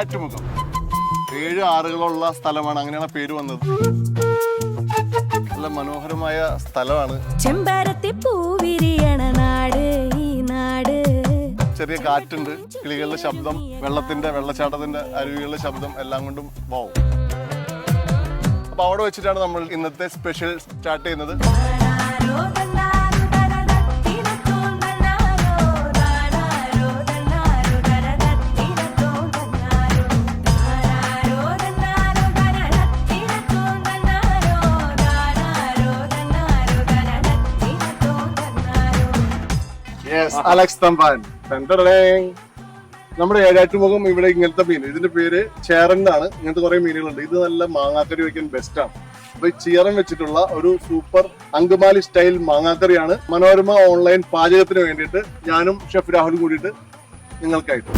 ഏഴാറ്റുമുഖം. 7 ആറുകളുള്ള സ്ഥലമാണ്, അങ്ങനെയാണ് പേര് വന്നത്. നല്ല മനോഹരമായ സ്ഥലമാണ്. ചെമ്പരത്തി പൂവിരിയണ നാട് ഈ നാട്. ചെറിയ കാറ്റുണ്ട്, കിളികളുടെ ശബ്ദം, വെള്ളച്ചാട്ടത്തിന്റെ അരുവികളുടെ ശബ്ദം എല്ലാം കൊണ്ടും പോവും. അപ്പൊ അവിടെ വെച്ചിട്ടാണ് നമ്മൾ ഇന്നത്തെ സ്പെഷ്യൽ സ്റ്റാർട്ട് ചെയ്യുന്നത്. അലക്സ് തമ്പാൻ. നമ്മുടെ ഏഴാറ്റുമുഖം ഇവിടെ ഇങ്ങനത്തെ മീൻ, ഇതിന്റെ പേര് ചേറൻ എന്നാണ്. ഇങ്ങനത്തെ കുറെ മീനുകളുണ്ട്. ഇത് നല്ല മാങ്ങാക്കറി വയ്ക്കാൻ ബെസ്റ്റ് ആണ്. അപ്പൊ ഈ ചീറൻ വെച്ചിട്ടുള്ള ഒരു സൂപ്പർ അങ്കമാലി സ്റ്റൈൽ മാങ്ങാക്കറിയാണ് മനോരമ ഓൺലൈൻ പാചകത്തിന് വേണ്ടിയിട്ട് ഞാനും ഷെഫ് രാഹുലും കൂടിയിട്ട് നിങ്ങൾക്കായിട്ട്.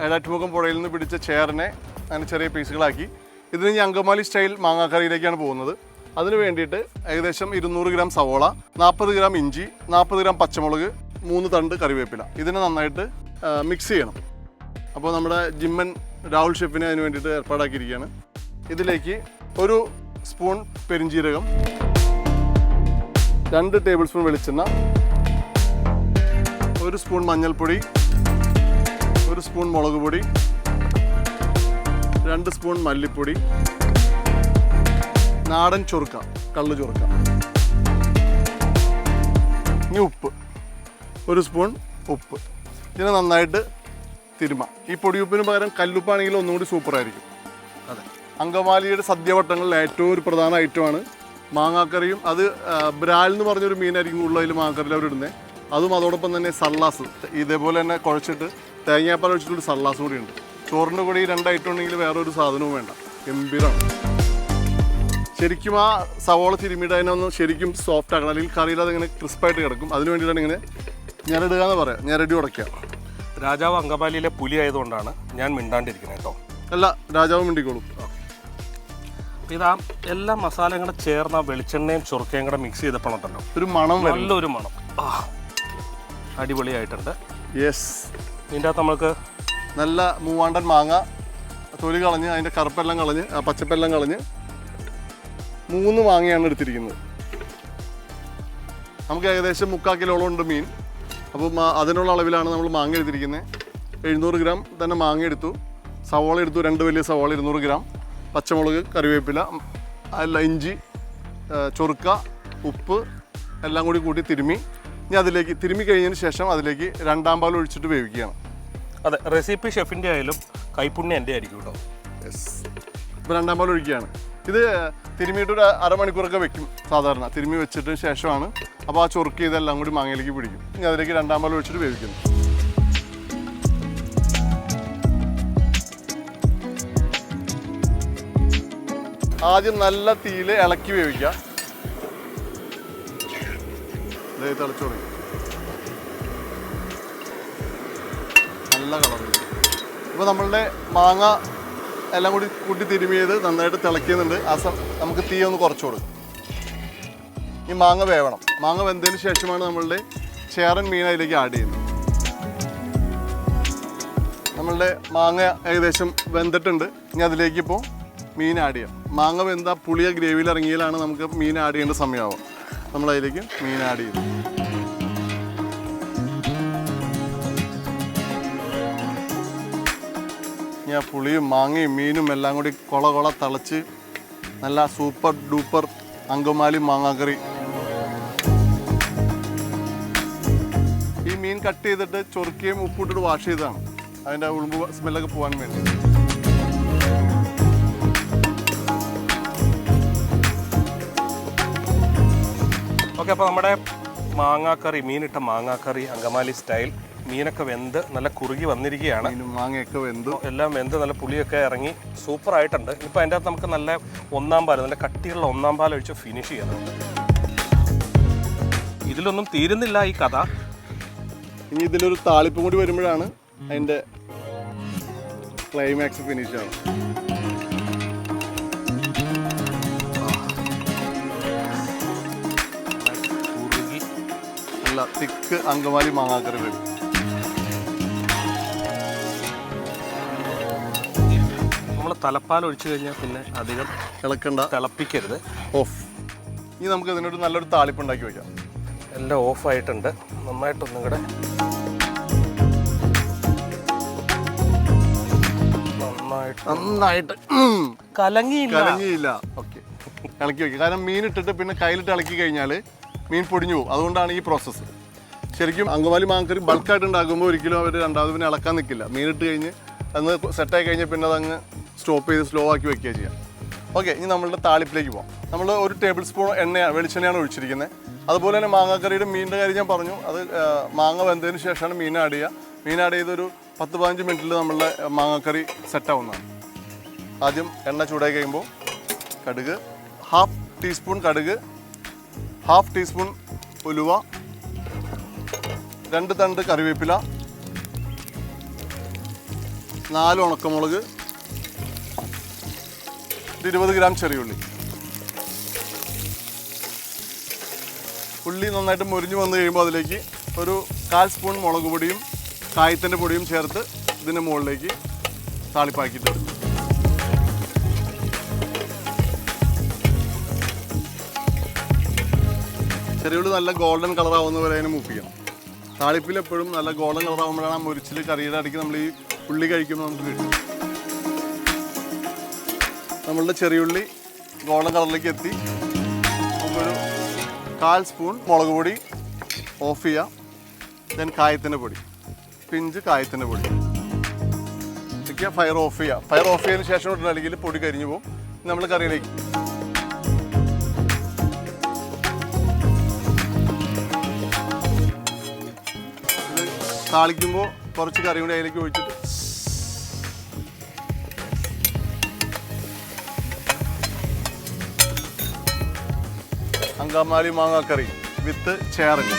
ഏഴാറ്റുമുഖം പുഴയിൽ നിന്ന് പിടിച്ച ചേറിനെ അങ്ങനെ ചെറിയ പീസുകളാക്കി ഇതിന് ഈ അങ്കമാലി സ്റ്റൈൽ മാങ്ങാക്കറിയിലേക്കാണ് പോകുന്നത്. അതിന് വേണ്ടിയിട്ട് ഏകദേശം 200 ഗ്രാം സവോള, 40 ഗ്രാം ഇഞ്ചി, 40 ഗ്രാം പച്ചമുളക്, 3 തണ്ട് കറിവേപ്പില. ഇതിനെ നന്നായിട്ട് മിക്സ് ചെയ്യണം. അപ്പോൾ നമ്മുടെ ജിമ്മൻ രാഹുൽ ഷെഫിനെ അതിന് വേണ്ടിയിട്ട് ഏർപ്പാടാക്കിയിരിക്കുകയാണ്. ഇതിലേക്ക് 1 സ്പൂൺ പെരിഞ്ജീരകം, 2 ടേബിൾ സ്പൂൺ വെളിച്ചെണ്ണ, 1 സ്പൂൺ മഞ്ഞൾപ്പൊടി, 1 സ്പൂൺ മുളക് പൊടി, 2 സ്പൂൺ മല്ലിപ്പൊടി, നാടൻ ചൊറുക്ക, കള്ളു ചൊറുക്ക, ഇനി ഉപ്പ്, 1 സ്പൂൺ ഉപ്പ്. ഇതിനെ നന്നായിട്ട് തിരുമ. ഈ പൊടിയുപ്പിന് പകരം കല്ലുപ്പാണെങ്കിൽ ഒന്നുകൂടി സൂപ്പറായിരിക്കും. അതെ, അങ്കമാലിയുടെ സദ്യവട്ടങ്ങളിൽ ഏറ്റവും ഒരു പ്രധാന ഐറ്റമാണ് മാങ്ങാക്കറിയും. അത് ബ്രാൽ എന്ന് പറഞ്ഞൊരു മീനായിരിക്കും കൂടുതൽ മാങ്ങാക്കറിയിൽ അവരിടുന്നത്. അതും അതോടൊപ്പം തന്നെ സള്ളാസ് ഇതേപോലെ തന്നെ കുഴച്ചിട്ട് തേങ്ങാപ്പാൽ ഒഴിച്ചിട്ടൊരു സള്ളാസ് കൂടി ഉണ്ട്. ചോറിൻ്റെ കൂടെ ഈ 2 ഐറ്റം ഉണ്ടെങ്കിൽ വേറൊരു സാധനവും വേണ്ട, ഗംഭീരമാണ്. ശരിക്കും ആ സവോള തിരുമ്മിയിട്ട് അതിനൊന്ന് ശരിക്കും സോഫ്റ്റ് ആക്കണം, അല്ലെങ്കിൽ കറിയിൽ അതിങ്ങനെ ക്രിസ്പായിട്ട് കിടക്കും. അതിന് വേണ്ടിയിട്ടാണ് ഇങ്ങനെ ഞെരടുക എന്ന് പറയാം, ഞെരടി ഉടയ്ക്കുക. രാജാവ് അങ്കമാലിയിലെ പുലി ആയതുകൊണ്ടാണ് ഞാൻ മിണ്ടാണ്ടിരിക്കുന്നത് കേട്ടോ. അല്ല, രാജാവ് മിണ്ടിക്കോളും. ഇതാ എല്ലാ മസാലയും കൂടെ ചേർന്ന വെളിച്ചെണ്ണയും ചൊറുക്കയും കൂടെ മിക്സ് ചെയ്തപ്പോഴല്ലോ ഒരു മണം, നല്ലൊരു മണം. അടിപൊളിയായിട്ടുണ്ട്. യെസ്. ഇതിൻ്റെ അകത്ത് നമുക്ക് നല്ല മൂവാണ്ടൻ മാങ്ങ തൊലി കളഞ്ഞ് അതിൻ്റെ കറുപ്പെല്ലാം കളഞ്ഞ് പച്ചപ്പെല്ലാം കളഞ്ഞ് 3 മാങ്ങയാണ് എടുത്തിരിക്കുന്നത്. നമുക്ക് ഏകദേശം 3/4 കിലോളം ഉണ്ട് മീൻ. അപ്പം അതിനുള്ള അളവിലാണ് നമ്മൾ മാങ്ങ എടുത്തിരിക്കുന്നത്. 700 ഗ്രാം തന്നെ മാങ്ങ എടുത്തു, സവോള എടുത്തു, 2 വലിയ സവോള 200 ഗ്രാം, പച്ചമുളക്, കറിവേപ്പില, അല്ല ഇഞ്ചി, ചൊറുക്ക, ഉപ്പ് എല്ലാം കൂടി കൂട്ടി തിരുമ്മി. ഇനി അതിലേക്ക് തിരുമ്മി കഴിഞ്ഞതിന് ശേഷം അതിലേക്ക് 2-ാം പാൽ ഒഴിച്ചിട്ട് വേവിക്കുകയാണ്. അതെ, റെസിപ്പി ഷെഫിൻ്റെ ആയാലും കൈപ്പുണ്യം എൻ്റെ ആയിരിക്കും കേട്ടോ. യെസ്. ഇപ്പോൾ 2-ാം പാൽ ഒഴിക്കുകയാണ്. ഇത് തിരുമ്മിയിട്ട് ഒരു അരമണിക്കൂറൊക്കെ വെക്കും സാധാരണ. തിരുമ്മി വെച്ചിട്ട് ശേഷമാണ് അപ്പോൾ ആ ചൊറുക്ക് ഇതെല്ലാം കൂടി മാങ്ങയിലേക്ക് പിടിക്കും. ഇനി അതിലേക്ക് 2-ാം പാൽ ഒഴിച്ചിട്ട് വേവിക്കുന്നു. ആദ്യം നല്ല തീയിൽ ഇളക്കി വേവിക്കുക. തിളച്ചു തുടങ്ങി, നല്ല കളറിൽ. ഇപ്പോൾ നമ്മളുടെ മാങ്ങ എല്ലാം കൂടി കൂട്ടി തിരുമിയത് നന്നായിട്ട് തിളയ്ക്കുന്നുണ്ട്. നമുക്ക് തീ ഒന്ന് കുറച്ച് കൊടുക്കും. ഈ മാങ്ങ വേവണം. മാങ്ങ വെന്തതിന് ശേഷമാണ് നമ്മളുടെ ചേറൻ മീൻ അതിലേക്ക് ആഡ് ചെയ്യുന്നത്. നമ്മളുടെ മാങ്ങ ഏകദേശം വെന്തിട്ടുണ്ട്. ഇനി അതിലേക്ക് ഇപ്പോൾ മീൻ ആഡ് ചെയ്യാം. മാങ്ങ വെന്ത പുളിയ ഗ്രേവിയിൽ ഇറങ്ങിയാലാണ് നമുക്ക് മീൻ ആഡ് ചെയ്യേണ്ട സമയമാവും. നമ്മളതിലേക്ക് മീൻ ആഡ് ചെയ്തു. ഞാൻ പുളിയും മാങ്ങയും മീനും എല്ലാം കൂടി കൊള തിളച്ച് നല്ല സൂപ്പർ ഡൂപ്പർ അങ്കമാലി മാങ്ങാക്കറി. ഈ മീൻ കട്ട് ചെയ്തിട്ട് ചൊറുക്കുകയും ഉപ്പിട്ടിട്ട് വാഷ് ചെയ്തതാണ്, അതിൻ്റെ ഉളുമ്പ് സ്മെല്ലൊക്കെ പോകാൻ വേണ്ടി. ഓക്കെ, അപ്പോൾ നമ്മുടെ മാങ്ങാക്കറി, മീനിട്ട മാങ്ങാക്കറി അങ്കമാലി സ്റ്റൈൽ. മീനൊക്കെ വെന്ത് നല്ല കുറുകി വന്നിരിക്കുകയാണ്. മാങ്ങയൊക്കെ വെന്തു, എല്ലാം വെന്ത് നല്ല പുളിയൊക്കെ ഇറങ്ങി സൂപ്പറായിട്ടുണ്ട്. ഇപ്പോൾ അതിൻ്റെ അകത്ത് നമുക്ക് നല്ല 1-ാം പാൽ, നല്ല കട്ടിയുള്ള 1-ാം പാൽ ഒഴിച്ച് ഫിനിഷ് ചെയ്യണം. ഇതിലൊന്നും തീരുന്നില്ല ഈ കഥ. ഇനി ഇതിലൊരു താളിപ്പും കൂടി വരുമ്പോഴാണ് അതിൻ്റെ ക്ലൈമാക്സ് ഫിനിഷ് ആണ്. തിക്ക് അങ്കമാലി മാങ്ങാക്കറി വരും. നമ്മൾ തലപ്പാൽ ഒഴിച്ചു കഴിഞ്ഞാൽ പിന്നെ അധികം ഇളക്കണ്ട, തിളപ്പിക്കരുത്. ഓഫ്. ഇനി നമുക്ക് ഇതിനൊരു നല്ലൊരു താളിപ്പ് ഉണ്ടാക്കി വയ്ക്കാം. എല്ലാം ഓഫായിട്ടുണ്ട്. നന്നായിട്ടൊന്നും കൂടെ നന്നായിട്ട് കലങ്ങിയില്ല. ഓക്കെ, ഇളക്കി വയ്ക്കുക. കാരണം മീൻ ഇട്ടിട്ട് പിന്നെ കയ്യിലിട്ട് ഇളക്കി കഴിഞ്ഞാൽ മീൻ പൊടിഞ്ഞു പോകും. അതുകൊണ്ടാണ് ഈ പ്രോസസ്സ്. ശരിക്കും അങ്കമാലി മാങ്ങക്കറി ബൾക്കായിട്ട് ഉണ്ടാക്കുമ്പോൾ ഒരിക്കലും അവർ രണ്ടാമത് പിന്നെ ഇളക്കാൻ നിൽക്കില്ല. മീനിട്ട് കഴിഞ്ഞ് അന്ന് സെറ്റായി കഴിഞ്ഞാൽ പിന്നെ അതങ്ങ് സ്റ്റോപ്പ് ചെയ്ത് സ്ലോ ആക്കി വെക്കുക ചെയ്യാം. ഓക്കെ, ഇനി നമ്മളുടെ താളിപ്പിലേക്ക് പോകാം. നമ്മൾ 1 ടേബിൾ സ്പൂൺ വെളിച്ചെണ്ണയാണ് ഒഴിച്ചിരിക്കുന്നത്. അതുപോലെ തന്നെ മാങ്ങാക്കറിയുടെ മീനിൻ്റെ കാര്യം ഞാൻ പറഞ്ഞു. അത് മാങ്ങ വെന്തതിന് ശേഷമാണ് മീൻ ആഡ് ചെയ്യുക. മീൻ ആഡ് ചെയ്തൊരു 10-15 മിനിറ്റിൽ നമ്മളുടെ മാങ്ങാക്കറി സെറ്റാവുന്നതാണ്. ആദ്യം എണ്ണ ചൂടായി കഴിയുമ്പോൾ കടുക്, 1/2 ടീസ്പൂൺ കടുക്, 1/2 ടീസ്പൂൺ ഉലുവ, 2 തണ്ട് കറിവേപ്പില, 4 ഉണക്കമുളക്, 20 ഗ്രാം ചെറിയുള്ളി. ഉള്ളി നന്നായിട്ട് മുരിഞ്ഞ് വന്നു കഴിയുമ്പോൾ അതിലേക്ക് ഒരു 1/4 സ്പൂൺ മുളക് പൊടിയും കായത്തിൻ്റെ പൊടിയും ചേർത്ത് ഇതിൻ്റെ മുകളിലേക്ക് താളിപ്പാക്കിയിട്ട് എടുക്കും. ചെറിയുള്ളി നല്ല ഗോൾഡൻ കളറാവുന്ന വരെ അതിനെ മൂപ്പിക്കണം. താളിപ്പിൽ എപ്പോഴും നല്ല ഗോൾഡൻ കളറാകുമ്പോഴാണ് ആ മുരിച്ചിൽ കറിയുടെ അടിക്ക് നമ്മൾ ഈ ഉള്ളി കഴിക്കുമ്പോൾ നമുക്ക് കിട്ടും. നമ്മളുടെ ചെറിയുള്ളി ഗോൾഡൻ കളറിലേക്ക് എത്തി. നമുക്കൊരു 1/4 സ്പൂൺ മുളക് പൊടി ഓഫ് ചെയ്യാം. ദെൻ കായത്തിൻ്റെ പൊടി, പിഞ്ച് കായത്തിൻ്റെ പൊടി ഇതൊക്കെ ഫയർ ഓഫ് ചെയ്യുക. ഫയർ ഓഫ് ചെയ്തതിന് ശേഷം ഇട്ടുണ്ടെങ്കിൽ പൊടി കരിഞ്ഞു പോകും. നമ്മൾ കറിയിലേക്ക് താളിക്കുമ്പോൾ കുറച്ച് കറി കൂടി അതിലേക്ക് ഒഴിച്ചിട്ട് അങ്കമാലി മാങ്ങാക്കറി വിത്ത് ചേറങ്ങ.